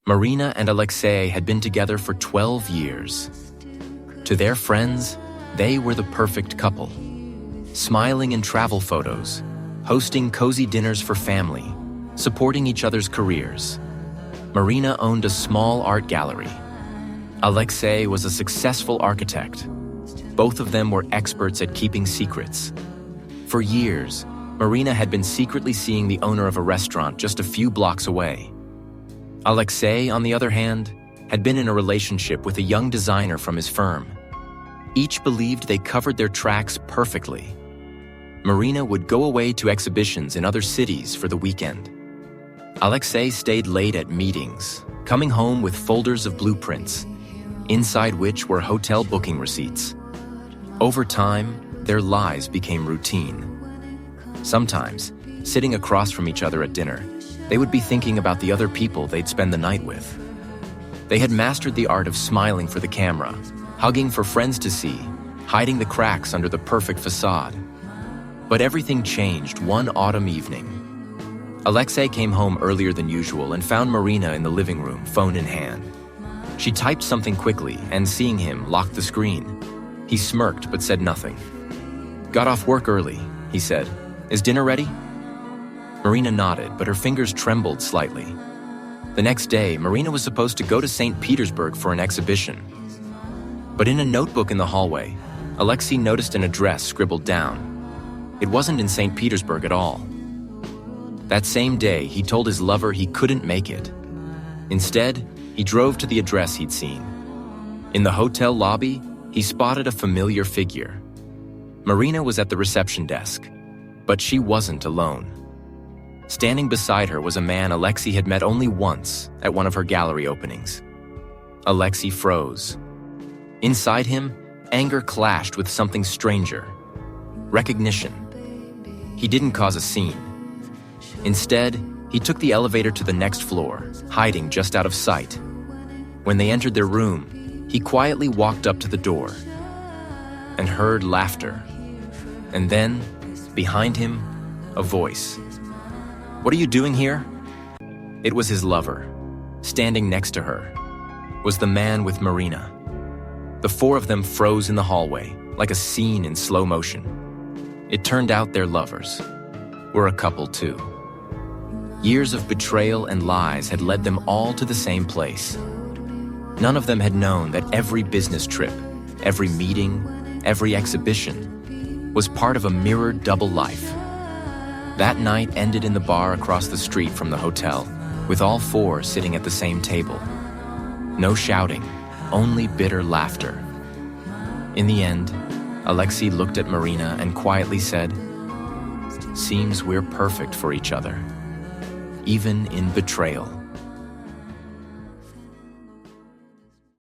Marina and Alexei had been together for 12 years. To their friends, they were the perfect couple. Smiling in travel photos, hosting cozy dinners for family, supporting each other's careers. Marina owned a small art gallery. Alexei was a successful architect. Both of them were experts at keeping secrets. For years, Marina had been secretly seeing the owner of a restaurant just a few blocks away. Alexei, on the other hand, had been in a relationship with a young designer from his firm. Each believed they covered their tracks perfectly. Marina would go away to exhibitions in other cities for the weekend. Alexei stayed late at meetings, coming home with folders of blueprints, inside which were hotel booking receipts. Over time, their lives became routine. Sometimes, sitting across from each other at dinner, they would be thinking about the other people they'd spend the night with. They had mastered the art of smiling for the camera, hugging for friends to see, hiding the cracks under the perfect facade. But everything changed one autumn evening. Alexei came home earlier than usual and found Marina in the living room, phone in hand. She typed something quickly and, seeing him, locked the screen. He smirked but said nothing. "Got off work early," he said. "Is dinner ready?" Marina nodded, but her fingers trembled slightly. The next day, Marina was supposed to go to St. Petersburg for an exhibition. But in a notebook in the hallway, Alexei noticed an address scribbled down. It wasn't in St. Petersburg at all. That same day, he told his lover he couldn't make it. Instead, he drove to the address he'd seen. In the hotel lobby, he spotted a familiar figure. Marina was at the reception desk, but she wasn't alone. Standing beside her was a man Alexei had met only once at one of her gallery openings. Alexei froze. Inside him, anger clashed with something stranger. Recognition. He didn't cause a scene. Instead, he took the elevator to the next floor, hiding just out of sight. When they entered their room, he quietly walked up to the door and heard laughter. And then, behind him, a voice. "What are you doing here?" It was his lover. Standing next to her was the man with Marina. The four of them froze in the hallway, like a scene in slow motion. It turned out their lovers were a couple too. Years of betrayal and lies had led them all to the same place. None of them had known that every business trip, every meeting, every exhibition was part of a mirrored double life. That night ended in the bar across the street from the hotel, with all four sitting at the same table. No shouting, only bitter laughter. In the end, Alexei looked at Marina and quietly said, "Seems we're perfect for each other, even in betrayal."